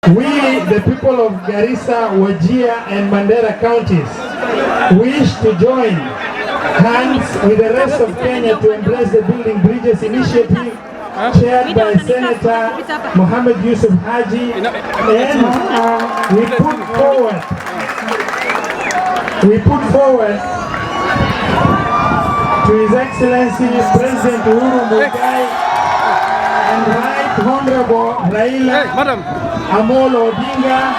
We, the people of Garissa, Wajir and Mandera counties, wish to join hands with the rest of Kenya to embrace the Building Bridges initiative chaired by Senator Mohamed Yusuf Haji, and we put forward to His Excellency President Uhuru Muigai and Right Honorable Raila Amolo Odinga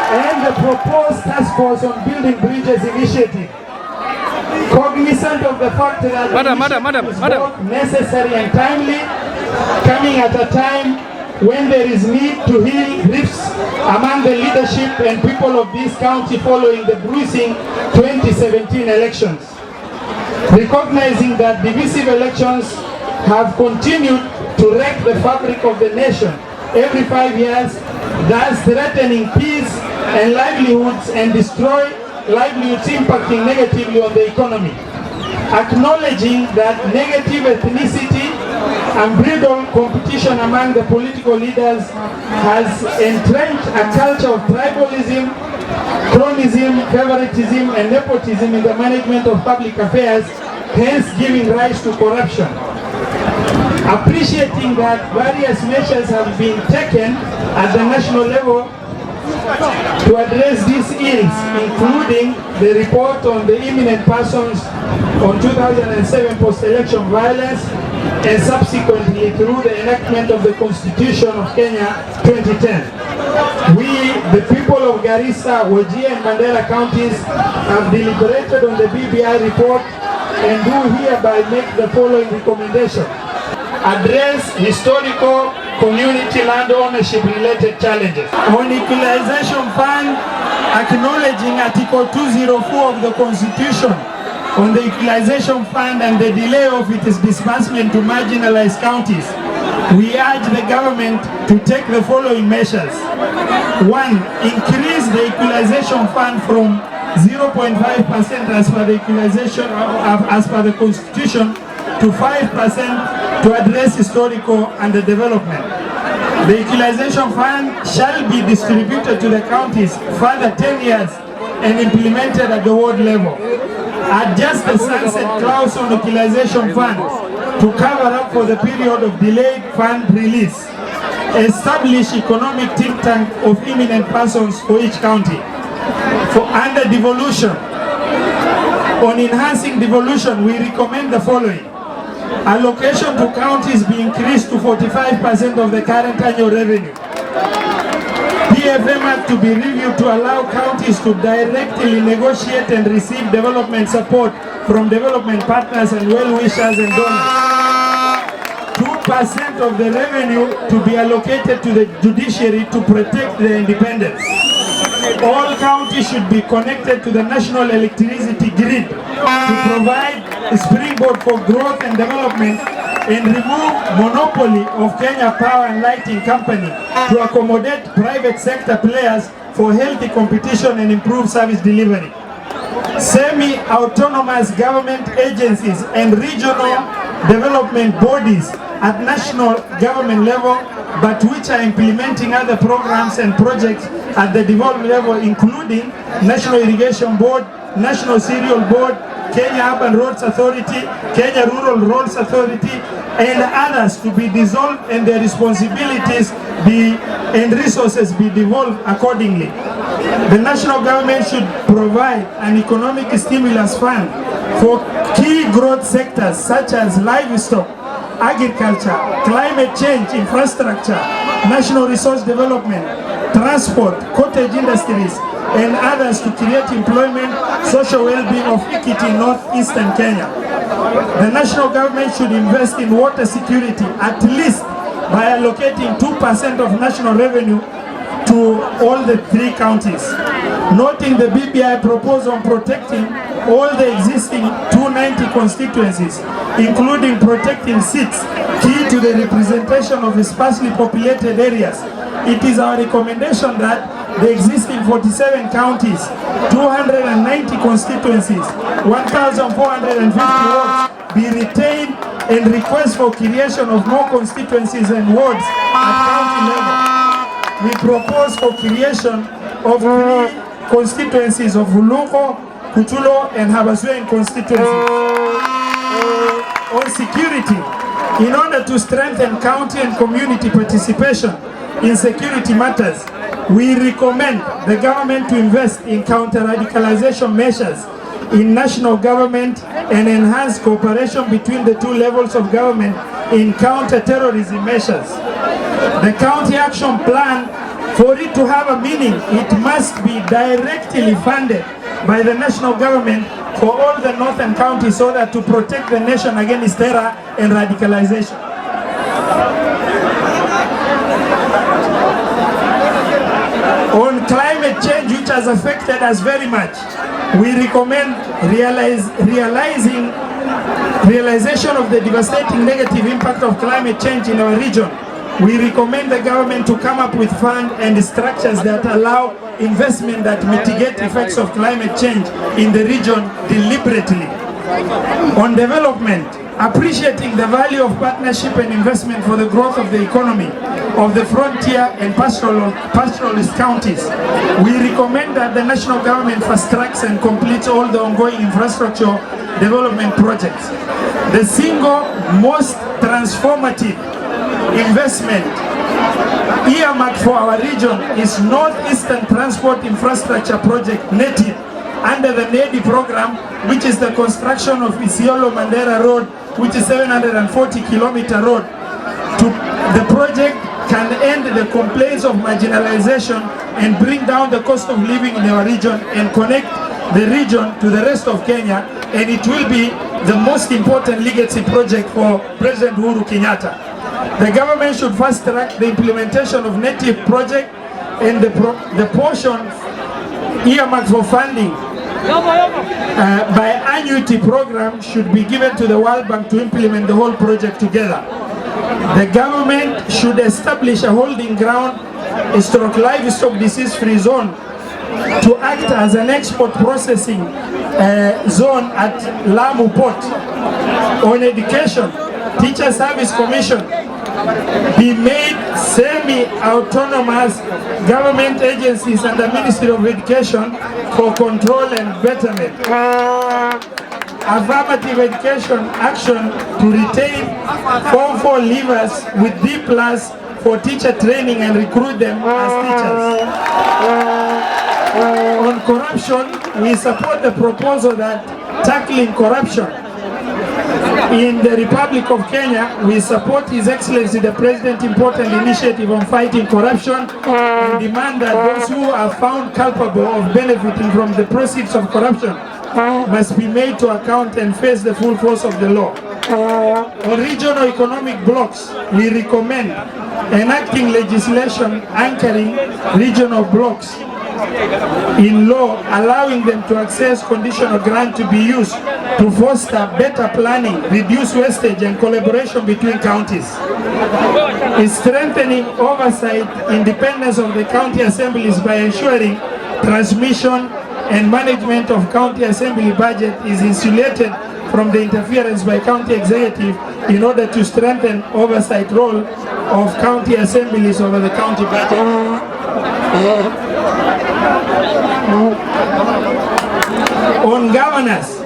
and the proposed task force on Building Bridges initiative, cognizant of the fact that the is both necessary and timely, coming at a time when there is need to heal rifts among the leadership and people of this county following the bruising 2017 elections. Recognizing that divisive elections have continued to wreck the fabric of the nation every 5 years, thus threatening peace and livelihoods and destroy livelihoods, impacting negatively on the economy. Acknowledging that negative ethnicity and unbridled competition among the political leaders has entrenched a culture of tribalism, cronyism, favoritism and nepotism in the management of public affairs, hence giving rise to corruption. Appreciating that various measures have been taken at the national level to address these ills, including the report on the imminent persons on 2007 post-election violence, and subsequently through the enactment of the Constitution of Kenya 2010. We, the people of Garissa, Wajir and Mandera counties, have deliberated on the BBI report and do hereby make the following recommendation. Address historical community land ownership related challenges. On Equalization Fund, acknowledging Article 204 of the Constitution on the Equalization Fund and the delay of its disbursement to marginalized counties, we urge the government to take the following measures. 1. Increase the Equalization Fund from 0.5% as per the Equalization as per the Constitution to 5% to address historical underdevelopment. The Equalization Fund shall be distributed to the counties further 10 years and implemented at the ward level. Adjust the sunset clause on Equalization Fund to cover up for the period of delayed fund release. Establish economic think tank of eminent persons for each county. For under devolution, on enhancing devolution, we recommend the following. Allocation to counties be increased to 45% of the current annual revenue. PFM Act to be reviewed to allow counties to directly negotiate and receive development support from development partners and well-wishers and donors. 2% of the revenue to be allocated to the judiciary to protect their independence. All counties should be connected to the national electricity grid to provide a springboard for growth and development, and remove monopoly of Kenya Power and Lighting Company to accommodate private sector players for healthy competition and improved service delivery. Semi-autonomous government agencies and regional development bodies at national government level, but which are implementing other programs and projects at the devolved level, including National Irrigation Board, National Cereal Board, Kenya Urban Roads Authority, Kenya Rural Roads Authority, and others, to be dissolved and their responsibilities and resources be devolved accordingly. The national government should provide an economic stimulus fund for key growth sectors such as livestock, agriculture, climate change, infrastructure, national resource development, transport, cottage industries, and others to create employment, social well-being of equity in northeastern Kenya. The national government should invest in water security, at least by allocating 2% of national revenue to all the 3 counties. Noting the BBI proposal on protecting all the existing 290 constituencies, including protecting seats key to the representation of sparsely populated areas, it is our recommendation that the existing 47 counties, 290 constituencies, 1,450 wards be retained, and request for creation of more constituencies and wards at county level. we propose for creation of 3 constituencies of Vulungo, Kutulo and Habaswein constituencies. On security, in order to strengthen county and community participation in security matters, we recommend the government to invest in counter-radicalization measures in national government and enhance cooperation between the 2 levels of government in counter-terrorism measures. The county action plan, for it to have a meaning, it must be directly funded by the national government for all the northern counties so that to protect the nation against terror and radicalization. On climate change, which has affected us very much, we recommend realization of the devastating negative impact of climate change in our region. We recommend the government to come up with funds and structures that allow investment that mitigate effects of climate change in the region deliberately. On development, appreciating the value of partnership and investment for the growth of the economy of the frontier and pastoralist counties, we recommend that the national government fast tracks and completes all the ongoing infrastructure development projects. The single most transformative investment earmarked for our region is Northeastern Transport Infrastructure Project NETIP under the NEDI program, which is the construction of Isiolo-Mandera Road, which is 740-kilometer road. The project can end the complaints of marginalization and bring down the cost of living in our region and connect the region to the rest of Kenya, and it will be the most important legacy project for President Uhuru Kenyatta. The government should fast track the implementation of NETIP project, and the portion earmarked for funding by annuity program should be given to the World Bank to implement the whole project together. The government should establish a holding ground, a livestock disease-free zone to act as an export processing zone at Lamu Port. On education, Teacher Service Commission be made semi-autonomous government agencies under Ministry of Education for control and betterment. Affirmative education action to retain Form 4 leavers with D+ for teacher training and recruit them as teachers. On corruption, we support the proposal that tackling corruption in the Republic of Kenya, we support His Excellency the President's important initiative on fighting corruption and demand that those who are found culpable of benefiting from the proceeds of corruption must be made to account and face the full force of the law. On regional economic blocks, we recommend enacting legislation anchoring regional blocks in law, allowing them to access conditional grant to be used to foster better planning, reduce wastage and collaboration between counties. Strengthening oversight independence of the county assemblies by ensuring transmission and management of county assembly budget is insulated from the interference by county executive in order to strengthen oversight role of county assemblies over the county budget. On governance,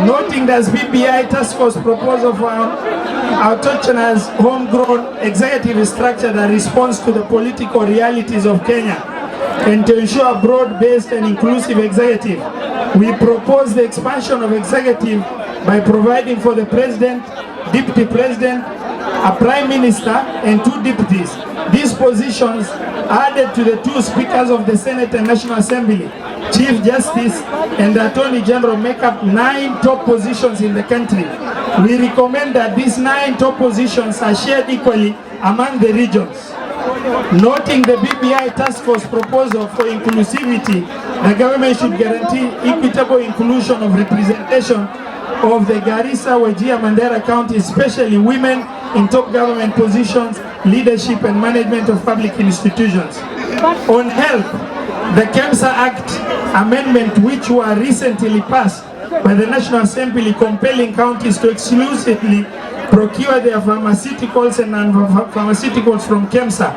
noting that BBI task force proposal for autonomous homegrown executive structure that responds to the political realities of Kenya and to ensure a broad-based and inclusive executive, we propose the expansion of executive by providing for the president, deputy president, a prime minister and 2 deputies. These positions added to the 2 speakers of the Senate and National Assembly, Chief Justice and the Attorney General make up 9 top positions in the country. We recommend that these 9 top positions are shared equally among the regions. Noting the BBI task force proposal for inclusivity, the government should guarantee equitable inclusion of representation of the Garissa, Wajir, Mandera County, especially women in top government positions, leadership and management of public institutions. On health, the KEMSA Act amendment, which were recently passed by the National Assembly, compelling counties to exclusively procure their pharmaceuticals and non-pharmaceuticals from KEMSA,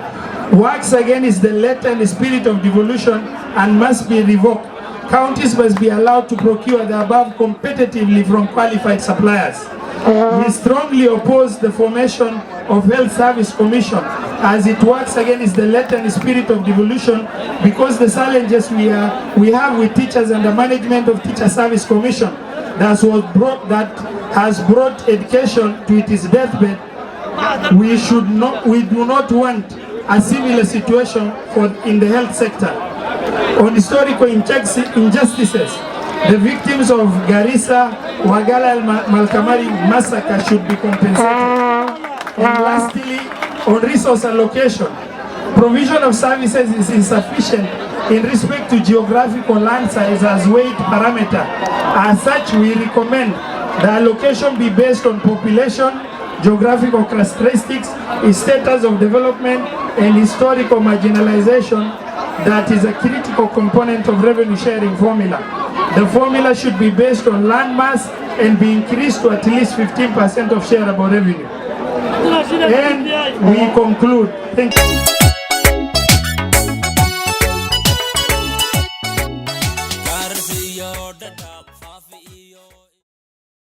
works against the letter and the spirit of devolution and must be revoked. Counties must be allowed to procure the above competitively from qualified suppliers. We strongly oppose the formation of Health Service Commission as it works against the letter and spirit of devolution, because the challenges we have with teachers and the management of Teacher Service Commission that has brought education to its deathbed. We do not want a similar situation in the health sector. On historical injustices, the victims of Garissa, Wagala and Malkamari massacre should be compensated. And lastly, on resource allocation, provision of services is insufficient in respect to geographical land size as weight parameter. As such, we recommend the allocation be based on population, geographical characteristics, status of development, and historical marginalization. That is a critical component of revenue sharing formula. The formula should be based on land mass and be increased to at least 15% of shareable revenue. And we conclude. Thank you.